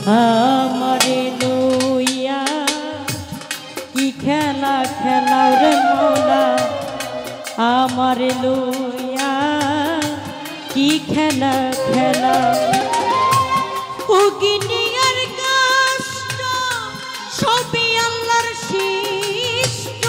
আমারে লইয়া কি খেলা খেলাও রে মৌলা আমারে লইয়া কি খেলা খেলা ও গিনিয়ার কষ্ট সবই আল্লাহর সৃষ্ট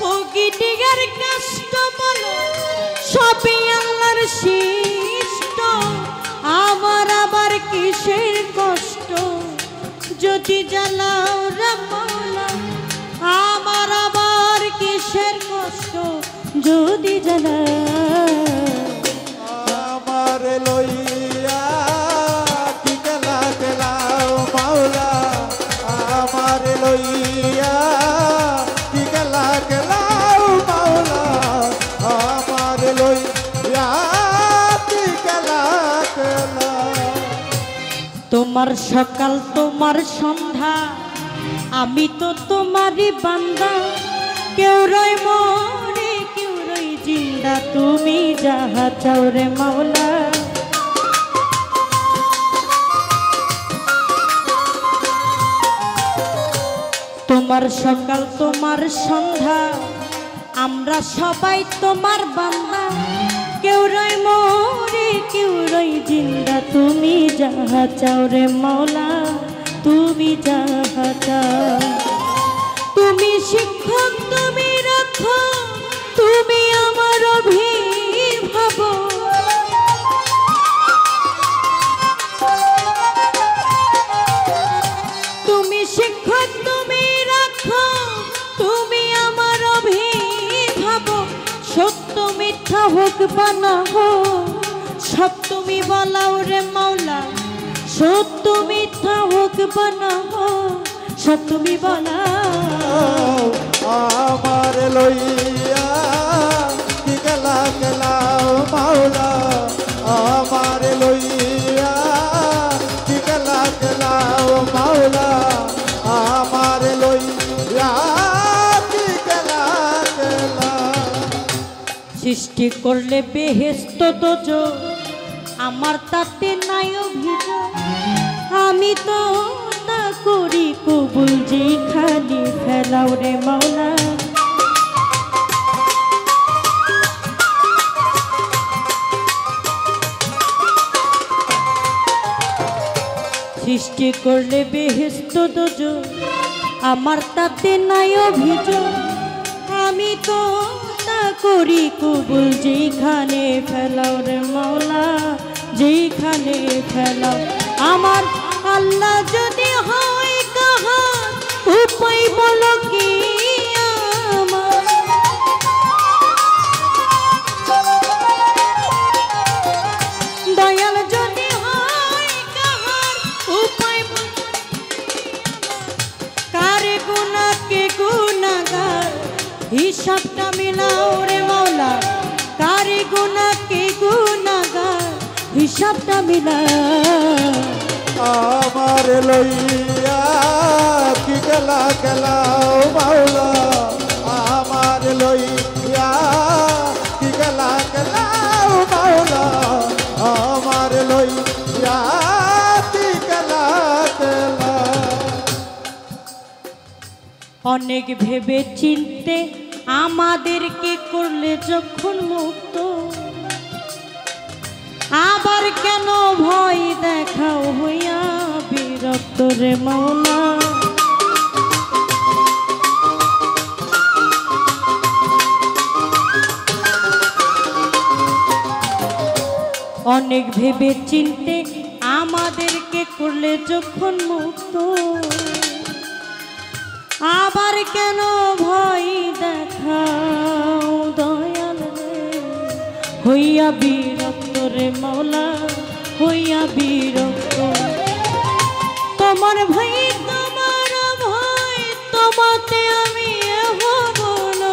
ও গিনিয়ার কষ্ট বলো সবই আল্লাহর সৃষ্ট আমার আবার কিসের কষ্ট যদি জ্বালাও রে মৌলা আমার আবার কিসের কষ্ট যদি জ্বালাও আমার লইয়া কি খেলা খেলাও মাওলা আমার লইয়া কি খেলা খেলাও মাওলা আমার লইয়া কি খেলা খেলা তোমার সকাল তোমার সন্ধ্যা আমি তো তোমারই বান্দা কেউ রই মরে কেউ রই জিন্দা তুমি যাহা চাও রে মাওলা তোমার সকাল তোমার সন্ধ্যা আমরা সবাই তোমার বান্দা কেউ রই মরে কেউ রই জিন্দা তুমি যাহা চাও রে মাওলা তুমি যাহা চাও তুমি শিক্ষক তুমি রাখো তুমি আমার অভিভাবক তুমি শিক্ষক তুমি রাখো তুমি আমার অভিভাবক সত্য মিথ্যা হোক বা না হোক সব তুমি বলাও রে মাওলা সত্য মিথ্যা হোক বা না হোক সব তুমি বলাও আমার লইয়া কি খেলা খেলাও মাওলা আমার লইয়া কি খেলা খেলাও মাওলা আমার লইয়া কি খেলা খেলা সৃষ্টি করলে বেহেশত দোজখ আমার তাতে নাই অভিযোগ আমি তো তা করি কবুল যেখানে ফেলাও রে মাওলা সৃষ্টি করলে বেহেশত দোজখ আমার তাতে নাই অভিযোগ আমি তো তা করি কবুল যেখানে ফেলাও রে মাওলা যেখানে ফেলাও আমার আল্লাহ যদি হয় কাহার উপায় বলো কি আমার দয়াল যদি হয় কাহার উপায় কারে গুনাহ কে গুনাহগার হিসাবটা মিলাও রে মাওলা কারে গুনাহ কে গুনাহগার হিসাবটা মিলাও আমার লইয়া কি খেলা খেলাও মাওলা আমার লইয়া কি খেলা খেলাও মাওলা আমার লইয়া কি খেলা খেলা অনেক ভেবে চিনতে আমাদেরকে করলে যখন মুক্ত আবার কেন ভয় দেখাও হইয়া বিরক্ত রে মাওলা অনেক ভেবে চিনতে আমাদেরকে করলে যখন মুক্ত আবার কেন ভয় দেখাও দয়াল রে হইয়া বিরক্ত রে মাওলা হইয়া বিরক্ত তোমার ভাই তোমার ভয় তোমাতে আমি হব না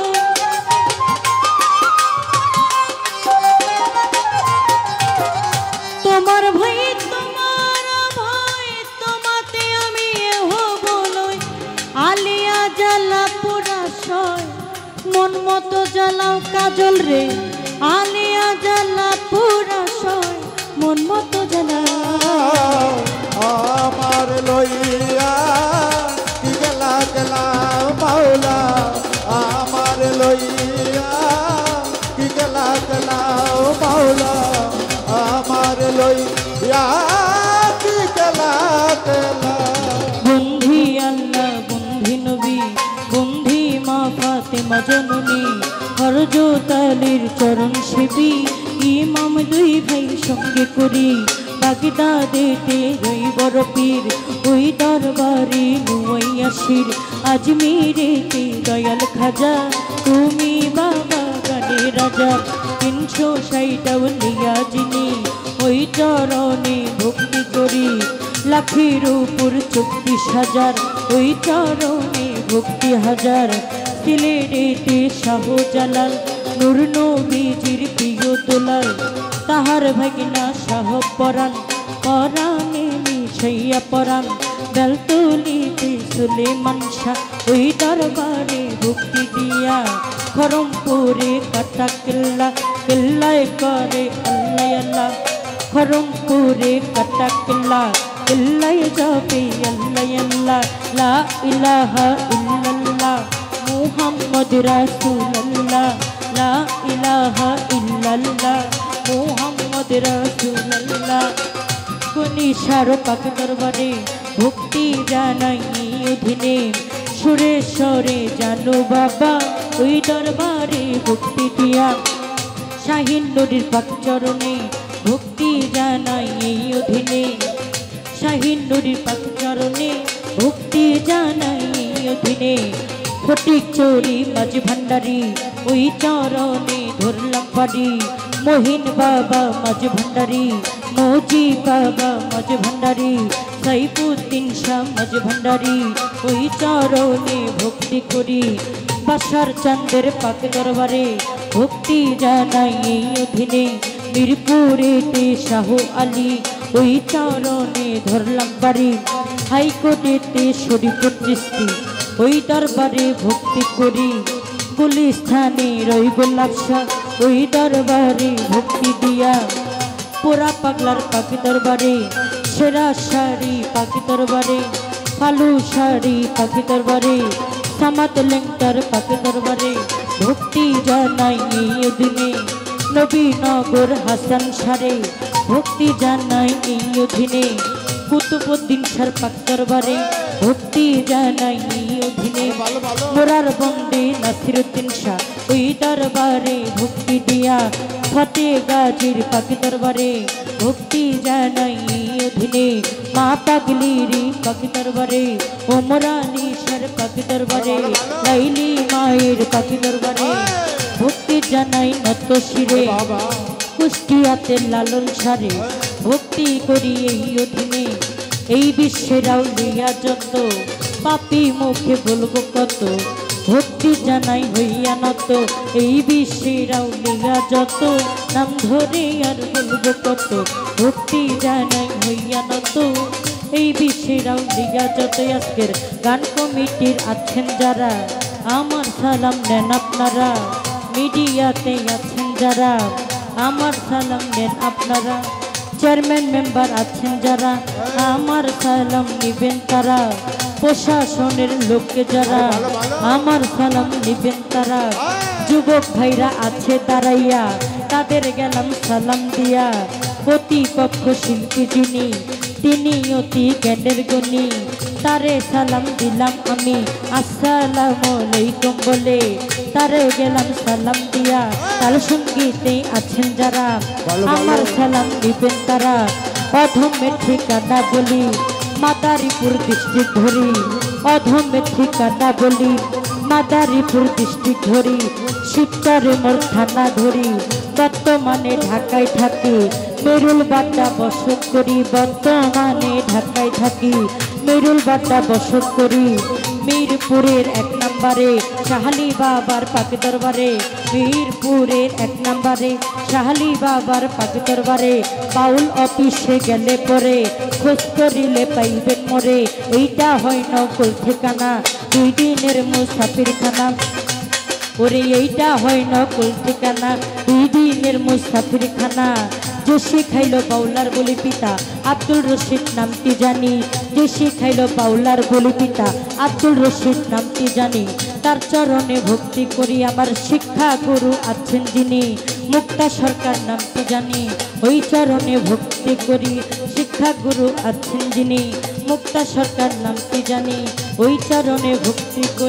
তোমার ভাই তোমার ভয় তোমাতে আমি হব না আলিয়া জ্বালা পোড়া সয় মন মতো জ্বালাও কাজল রে আলিয়া জ্বালা পুরা সয় মন মতো জ্বালা আমার লইয়া কি গেলা গেলা মাওলা আমার লইয়া কি গেলা গেলা মাওলা আমার লইয়া কি গেলা গেলা বন্ধি আল্লাহ বন্ধি নবী বন্ধি মা ফাতেমা জননী হরজত আলীর চরণ সেবী ইমাম দুই ভাই সঙ্গে করি বাগদাদেতে রই বড় পীর ওই দরবারে নুয়াইয়াসির আজমিরেতে দয়াল খাজা তুমি বাবা গানে রাজা 360 আউলিয়া যিনি ওই চরণে ভক্তি করি লাখের উপর 34,000 ওই চরণে ভক্তি হাজার সিলেটেতে শাহজালাল নূর নবীজির প্রিয় দুলাল তাহার ভাগিনা শাহ পরাণ পরাণে মিশাইয়া পরাণ বেলতলিতে সুলেমান শাহ ওই দরবারে ভক্তি দিয়া খরমপুরে কাটা কিল্লা কিল্লায় করে আল্লাহ আল্লাহ খরমপুরে কাটা কিল্লা কিল্লায় যাবে আল্লাহ আল্লাহ লা ইলাহা ইল্লাল্লাহ মুহাম্মদ রাসূলুল্লাহ লা ইলাহা ইল্লাল্লাহ মুহাম্মদ রাসূলুল্লাহ গুনিশার পাক দরবারে ভক্তি জানাই অধীনে সুরেশ্বরে জানো বাবা ওই দরবারে ভক্তি দিয়া শাহিন নদীর পাক চরণে ভক্তি জানাই অধীনে শাহিন নদীর পাক চরণে ভক্তি জানাই অধীনে ফটিক চোরি মাঝ ভান্ডারি ওই চরণে ধরলাম পারি মহিন বাবা মাঝ ভান্ডারি মৌজি বাবা মাঝ ভান্ডারি সাইফুদ্দিন শাহ মাঝ ভান্ডারি ওই চরণে ভক্তি করি বাসার চাঁদের পাক দরবারে ভক্তি জানাই অধীনে মিরপুরেতে শাহ আলী ওই চরণে ধরলাম বাড়ি হাইকোর্টেতে শরীফুর চিশতি ওই দরবারে ভক্তি করি গুলিস্থানে রই গোলাপ শাহ ওই দরবারে ভক্তি দিয়া পোড়া পাগলার পাখি দরবারে সেরা শাড়ি পাখি দরবারে ফালু শাড়ি পাখি দরবারে সামাত লেংটার পাখি দরবারে ভক্তি জানাই অধীনে নবীনগর হাসান সারে ভক্তি জানাই অধীনে কুতুবুদ্দিন শাহ পাক দরবারে ভক্তি জানাই অধীনে মোরার বন্দে নাসিরুদ্দিন শাহ ওই দরবারে ভক্তি দিয়া ফতে গাজীর পাক দরবারে ভক্তি জানাই অধীনে মা পাগলিরি পাক দরবারে ওমরানি শাহ পাক দরবারে লাইলি মায়ের পাক দরবারে ভক্তি জানাই নত শিরে কুষ্টিয়াতে লালন সারে ভক্তি করি এই অধীনে এই বিশ্বের আউলিয়া যত পাপি মুখে বলবো কত ভক্তি জানাই হইয়া নত এই বিশ্বের আউলিয়া যত নাম ধরে আর বলবো কত ভক্তি জানাই হইয়া নত এই বিশ্বের আউলিয়া যত আজকের গান কমিটির আছেন যারা আমার সালাম নেন আপনারা মিডিয়াতে আছেন যারা আমার সালাম নেন আপনারা চেয়ারম্যান মেম্বার আছেন যারা আমার সালাম নিবেন তারা প্রশাসনের লোককে যারা আমার সালাম নিবেন তারা যুবক ভাইরা আছে দাঁড়াইয়া তাদের গেলাম সালাম দিয়া প্রতিপক্ষ শিল্পী যিনি তিনি অতি জ্ঞানের গুণী তারে সালাম দিলাম আমি আসসালামু আলাইকুম বলে তারে গেলাম সালাম দিয়া তাল সঙ্গীতে আছেন যারা আমার সালাম দিবেন তারা অধমের ঠিকানা বলি মাদারীপুর ডিস্ট্রিক্ট ধরি অধমের ঠিকানা বলি মাদারীপুর ডিস্ট্রিক্ট ধরি শিবচরে মোর থানা ধরি বর্তমানে ঢাকায় থাকি মেরুল বাড্ডা বসত করি বর্তমানে ঢাকায় থাকি মেরুল বাড্ডা বসত করি মিরপুরের 1 নম্বরে শাহালি বাবার পাক দরবারে মিরপুরের 1 নম্বরে শাহালি বাবার পাক দরবারে বাউল অফিসে গেলে পরে খোঁজ করিলে পাইবেন মোরে এইটা হয় নকল ঠিকানা 2 দিনের মুসাফির খানা ওরে এইটা হয় নকল ঠিকানা, দুই দিনের মুসাফির খানা। যে শিখাইল বাউলার বলি পিতা আব্দুল রশিদ নামটি জানি, যে শিখাইল বাউলার বলি পিতা আব্দুল রশিদ নামটি জানি। তার চরণে ভক্তি করি, আমার শিক্ষা গুরু আছেন যিনি মুক্তা সরকার নামটি জানি। ওই চরণে ভক্তি করি, শিক্ষা গুরু আছেন যিনি মুক্তা সরকার নামটি জানি। ওই চরণে ভক্তি করি।